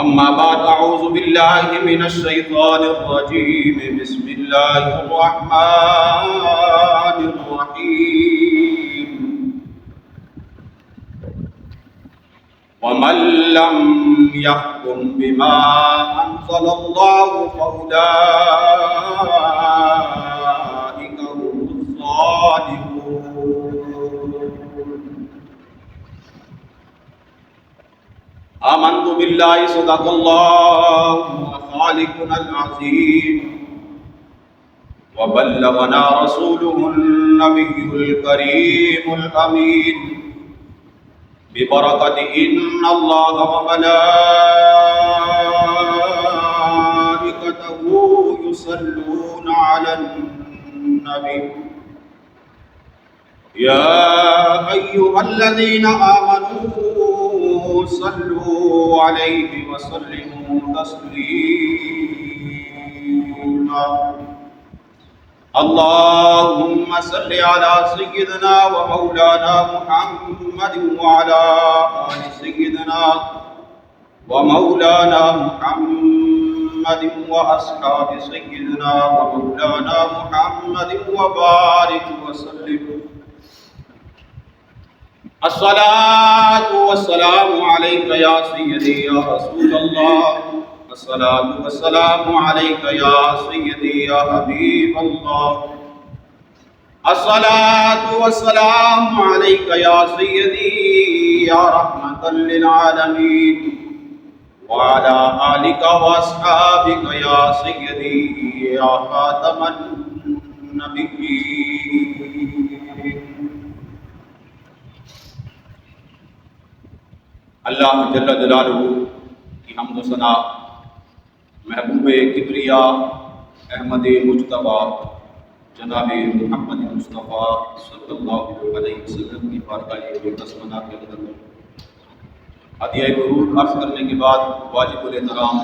أما بعد أعوذ بالله من الشيطان الرجيم بسم الله الرحمن الرحيم ومن لم يحكم بما أنزل الله فأولئك هم الظالمون آمنت بالله صدق الله خالقنا العظيم وبلغنا رسوله النبي الكريم الأمين ببركة إن الله وملائكته يصلون على النبي يا أيها الذين آمنوا صلوا عليه وسلموا تسليما اللهم صل على سيدنا ومولانا محمد وعلى آل سيدنا ومولانا محمد وأصحاب سيدنا ومولانا محمد وبارك وسلم الصلاة والسلام عليك يا سيدي يا رسول الله الصلاة والسلام عليك يا سيدي يا حبيب الله الصلاة والسلام عليك يا سيدي يا رحمة للعالمين وعلى آلك وأصحابك يا سيدي يا خاتم النبيين اللہ جل جلالہ کی حمد و ثنا محبوب کبریا احمد مجتبیٰ جناب محمد مصطفیٰ صلی اللہ علیہ وسلم کی بارگاہ مقدس منا کے اندر ہدیہ درود عرض کرنے کے بعد واجب الاحترام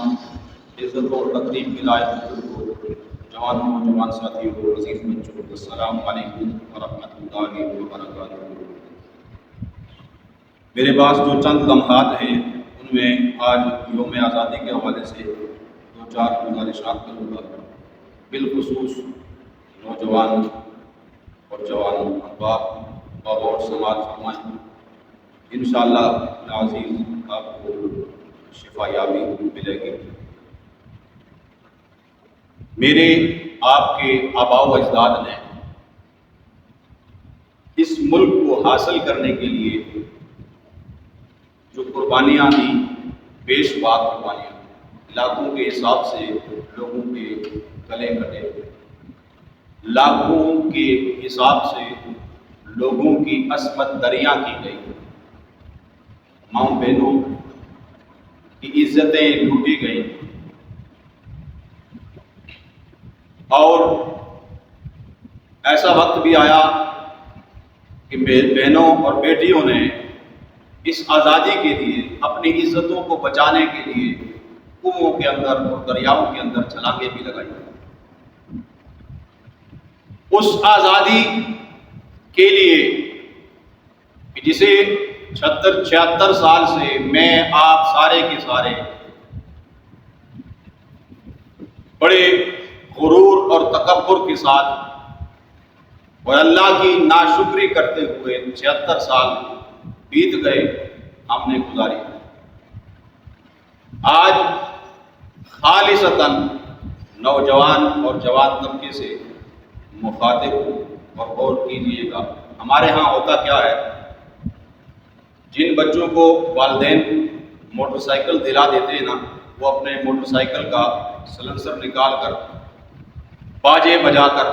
عزت و تقدیم کے لائق جوانوں و جوان ساتھیوں کو عزیز بچوں کو السلام علیکم ورحمۃ اللہ وبرکاتہ۔ میرے پاس جو چند لمحات ہیں ان میں آج یوم آزادی کے حوالے سے دو چار گزارشات کروں گا، بالخصوص نوجوان اور جوان احباب اور سماعت فرمائیں، انشاءاللہ العزیز آپ کو شفا یابی ملے گی۔ میرے آپ کے آباء و اجداد نے اس ملک کو حاصل کرنے کے لیے جو قربانیاں دیں، بیش بات قربانیاں، لاکھوں کے حساب سے لوگوں کے گلے کٹے، لاکھوں کے حساب سے لوگوں کی عصمت دریاں کی گئی، ماں بہنوں کی عزتیں لوٹی گئیں، اور ایسا وقت بھی آیا کہ بہنوں اور بیٹیوں نے اس آزادی کے لیے اپنی عزتوں کو بچانے کے لیے کنوؤں کے اندر اور دریاؤں کے اندر چھلانگیں بھی لگائی۔ اس آزادی کے لیے جسے 76 سال سے میں آپ سارے کے سارے بڑے غرور اور تکبر کے ساتھ اور اللہ کی ناشکری کرتے ہوئے 76 سال بیت گئے ہم نے گزاری، آج خالصتاً نوجوان اور جوان طبقے سے مخاطب ہوں اور غور کیجیے گا۔ ہمارے ہاں ہوتا کیا ہے، جن بچوں کو والدین موٹر سائیکل دلا دیتے ہیں نا، وہ اپنے موٹر سائیکل کا سلنسر نکال کر باجے بجا کر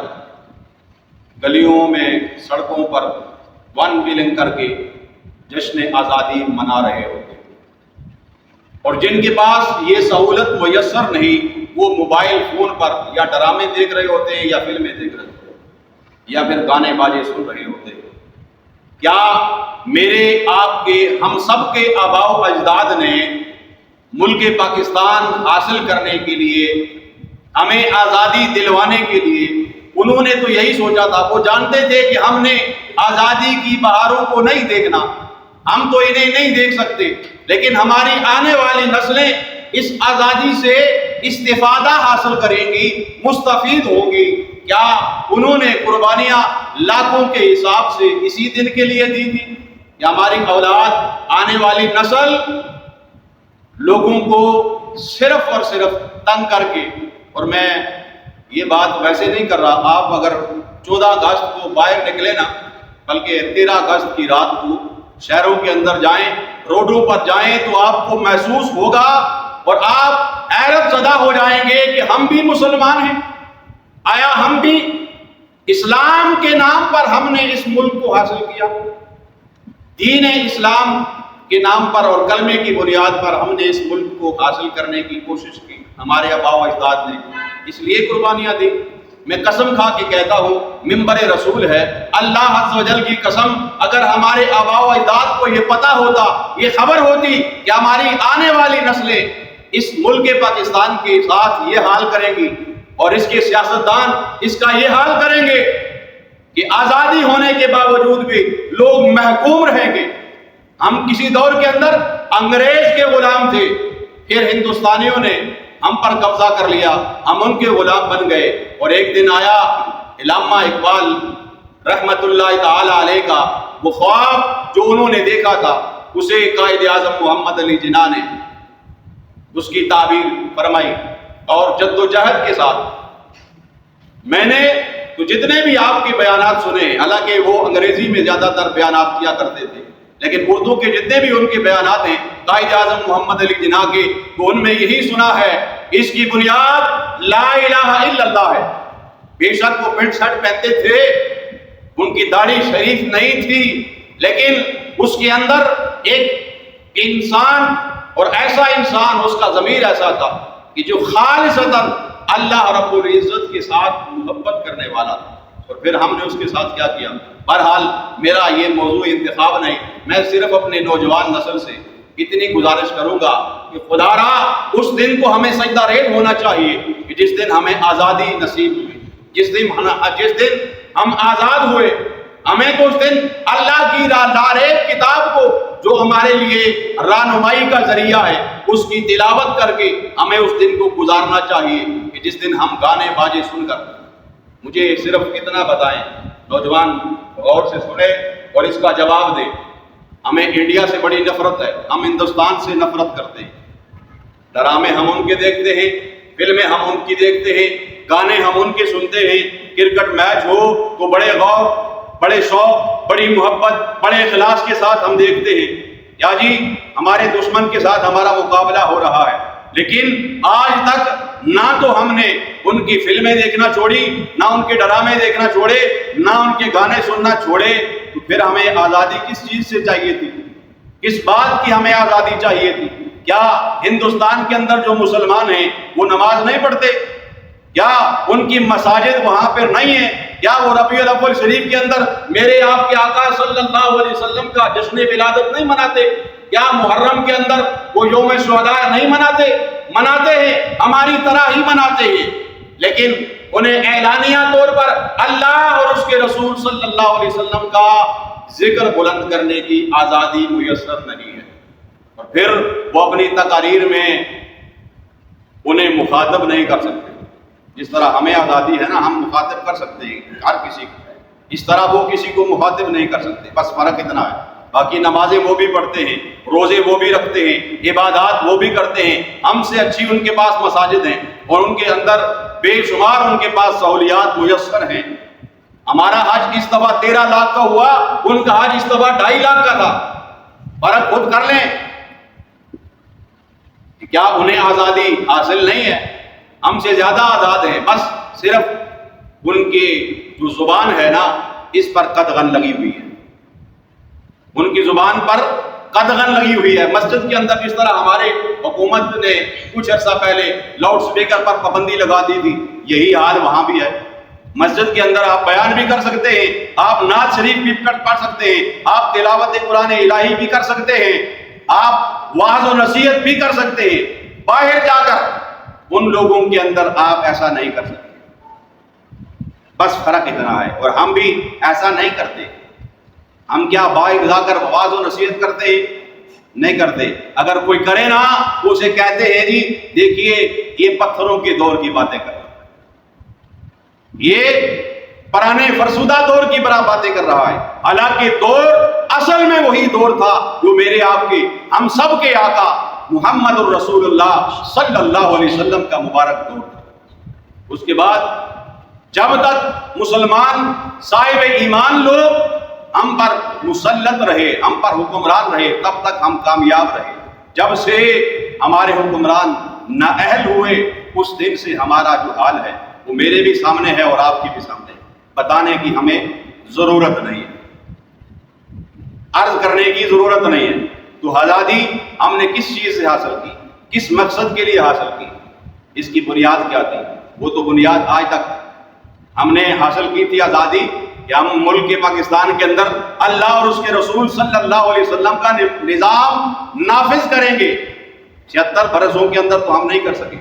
گلیوں میں سڑکوں پر ون ویلنگ کر کے جشن آزادی منا رہے ہوتے ہیں، اور جن کے پاس یہ سہولت میسر نہیں وہ موبائل فون پر یا ڈرامے دیکھ رہے ہوتے ہیں یا فلمیں دیکھ رہے ہوتے ہیں یا پھر گانے باجے سن رہے ہوتے ہیں۔ کیا میرے آپ کے ہم سب کے آباء و اجداد نے ملک پاکستان حاصل کرنے کے لیے، ہمیں آزادی دلوانے کے لیے، انہوں نے تو یہی سوچا تھا، وہ جانتے تھے کہ ہم نے آزادی کی بہاروں کو نہیں دیکھنا، ہم تو انہیں نہیں دیکھ سکتے، لیکن ہماری آنے والی نسلیں اس آزادی سے استفادہ حاصل کریں گی، مستفید ہوں گی؟ کیا انہوں نے قربانیاں لاکھوں کے حساب سے اسی دن کے لیے دی تھی؟ یا ہماری اولاد، آنے والی نسل لوگوں کو صرف اور صرف تنگ کر کے، اور میں یہ بات ویسے نہیں کر رہا، آپ اگر 14 اگست کو باہر نکلے نا، بلکہ 13 اگست کی رات کو شہروں کے اندر جائیں، روڈوں پر جائیں، تو آپ کو محسوس ہوگا اور آپ حیرت زدہ ہو جائیں گے کہ ہم بھی مسلمان ہیں۔ آیا ہم بھی اسلام کے نام پر ہم نے اس ملک کو حاصل کیا؟ دین اسلام کے نام پر اور کلمے کی بنیاد پر ہم نے اس ملک کو حاصل کرنے کی کوشش کی۔ ہمارے آباء و اجداد نے اس لیے قربانیاں دی۔ میں قسم کھا کے کہتا ہوں، منبر رسول ہے، اللہ عز و جل کی قسم، اگر ہمارے آباء و اجداد کو یہ پتہ ہوتا، یہ خبر ہوتی کہ ہماری آنے والی نسلیں اس ملک پاکستان کے ساتھ یہ حال کریں گی اور اس کے سیاستدان اس کا یہ حال کریں گے کہ آزادی ہونے کے باوجود بھی لوگ محکوم رہیں گے۔ ہم کسی دور کے اندر انگریز کے غلام تھے، پھر ہندوستانیوں نے ہم پر قبضہ کر لیا، ہم ان کے غلام بن گئے، اور ایک دن آیا علامہ اقبال رحمت اللہ تعالی علیہ کا وہ خواب جو انہوں نے دیکھا تھا، اسے قائد اعظم محمد علی جناح نے اس کی تعبیر فرمائی، اور جد و جہد کے ساتھ میں نے تو جتنے بھی آپ کے بیانات سنے، حالانکہ وہ انگریزی میں زیادہ تر بیانات کیا کرتے تھے، لیکن اردو کے جتنے بھی ان کے بیانات ہیں قائد اعظم محمد علی جناح کے، تو ان میں یہی سنا ہے، اس کی بنیاد لا الہ الا اللہ ہے۔ بے شک وہ پینٹ شرٹ پہنتے تھے، ان کی داڑھی شریف نہیں تھی، لیکن اس کے اندر ایک انسان، اور ایسا انسان، اس کا ضمیر ایسا تھا کہ جو خالصتاً اللہ رب العزت کے ساتھ محبت کرنے والا تھا۔ اور پھر ہم نے اس کے ساتھ کیا کیا؟ بہرحال میرا یہ موضوع انتخاب نہیں، میں صرف اپنے نوجوان نسل سے اتنی گزارش کروں گا کہ خدا را اس دن کو ہمیں سجدہ ریز ہونا چاہیے کہ جس دن ہمیں آزادی نصیب ہوئی، جس دن ہم آزاد ہوئے، ہمیں تو اس دن اللہ کی لاریب کتاب کو جو ہمارے لیے رہنمائی کا ذریعہ ہے، اس کی تلاوت کر کے ہمیں اس دن کو گزارنا چاہیے کہ جس دن ہم گانے باجے سن کر، مجھے صرف اتنا بتائیں، نوجوان غور سے سنیں اور اس کا جواب دیں۔ ہمیں انڈیا سے بڑی نفرت ہے، ہم ہندوستان سے نفرت کرتے ہیں، ڈرامے ہم ان کے دیکھتے ہیں، فلمیں ہم ان کی دیکھتے ہیں، گانے ہم ان کے سنتے ہیں، کرکٹ میچ ہو تو بڑے غور، بڑے شوق، بڑی محبت، بڑے اخلاص کے ساتھ ہم دیکھتے ہیں۔ یا جی ہمارے دشمن کے ساتھ ہمارا مقابلہ ہو رہا ہے، لیکن آج تک نہ تو ہم نے ان کی فلمیں دیکھنا چھوڑی، نہ ان کے ڈرامے دیکھنا چھوڑے، نہ ان کے گانے سننا چھوڑے، تو پھر ہمیں آزادی کس چیز سے چاہیے تھی؟ کس بات کی ہمیں آزادی چاہیے تھی؟ کیا ہندوستان کے اندر جو مسلمان ہیں وہ نماز نہیں پڑھتے؟ کیا ان کی مساجد وہاں پر نہیں ہیں؟ کیا وہ ربیع الاول شریف کے اندر میرے آپ کے آقا صلی اللہ علیہ وسلم کا جشن ولادت نہیں مناتے؟ کیا محرم کے اندر وہ یوم شہداء نہیں مناتے؟ مناتے ہیں، ہماری طرح ہی مناتے ہیں، لیکن انہیں اعلانیہ طور پر اللہ اور اس کے رسول صلی اللہ علیہ وسلم کا ذکر بلند کرنے کی آزادی میسر نہیں ہے۔ اور پھر وہ اپنی تقاریر میں انہیں مخاطب نہیں کر سکتے، جس طرح ہمیں آزادی ہے نا، ہم مخاطب کر سکتے ہیں ہر کسی کو، اس طرح وہ کسی کو مخاطب نہیں کر سکتے، بس فرق اتنا ہے۔ باقی نمازیں وہ بھی پڑھتے ہیں، روزے وہ بھی رکھتے ہیں، عبادات وہ بھی کرتے ہیں، ہم سے اچھی ان کے پاس مساجد ہیں اور ان کے اندر بے شمار ان کے پاس سہولیات میسر ہیں۔ ہمارا حج اس دفعہ 13 لاکھ کا ہوا، ان کا حج اس دفعہ 2.5 لاکھ کا تھا، فرق خود کر لیں۔ کیا انہیں آزادی حاصل نہیں ہے؟ ہم سے زیادہ آزاد ہیں، بس صرف ان کی جو زبان ہے نا، اس پر قدغن لگی ہوئی ہے، ان کی زبان پر قدغن لگی ہوئی ہے۔ مسجد کے اندر جس طرح ہمارے حکومت نے کچھ عرصہ پہلے لاؤڈ سپیکر پر پابندی لگا دی تھی، یہی حال وہاں بھی ہے۔ مسجد کے اندر آپ بیان بھی کر سکتے ہیں، آپ نعت شریف بھی پڑھ سکتے ہیں، آپ تلاوت قرآن الہی بھی کر سکتے ہیں، آپ وعظ و نصیحت بھی کر سکتے ہیں۔ باہر جا کر ان لوگوں کے اندر آپ ایسا نہیں کر سکتے، بس فرق اتنا ہے، اور ہم بھی ایسا نہیں کرتے۔ ہم کیا باہر جا کر وعظ و نصیحت کرتے ہیں؟ نہیں کرتے. اگر کوئی کرے نا تو اسے کہتے ہیں جی دیکھیے یہ پتھروں کے دور کی باتیں کر رہا ہے, یہ پرانے فرسودہ دور کی بڑا باتیں کر رہا ہے. حالانکہ دور اصل میں وہی دور تھا جو میرے آپ کے ہم سب کے آقا محمد الرسول اللہ صلی اللہ علیہ وسلم کا مبارک دور تھا. اس کے بعد جب تک مسلمان صاحب ایمان لوگ ہم پر مسلط رہے, ہم پر حکمران رہے, تب تک ہم کامیاب رہے. جب سے ہمارے حکمران نااہل ہوئے اس دن سے ہمارا جو حال ہے وہ میرے بھی سامنے ہے اور آپ کی بھی سامنے ہے. بتانے کی ہمیں ضرورت نہیں ہے, عرض کرنے کی ضرورت نہیں ہے. تو آزادی ہم نے کس چیز سے حاصل کی, کس مقصد کے لیے حاصل کی, اس کی بنیاد کیا تھی؟ وہ تو بنیاد آج تک ہم نے حاصل کی تھی آزادی کہ ہم ملک پاکستان کے اندر اللہ اور اس کے رسول صلی اللہ علیہ وسلم کا نظام نافذ کریں گے. 76 برسوں کے اندر تو ہم نہیں کر سکے.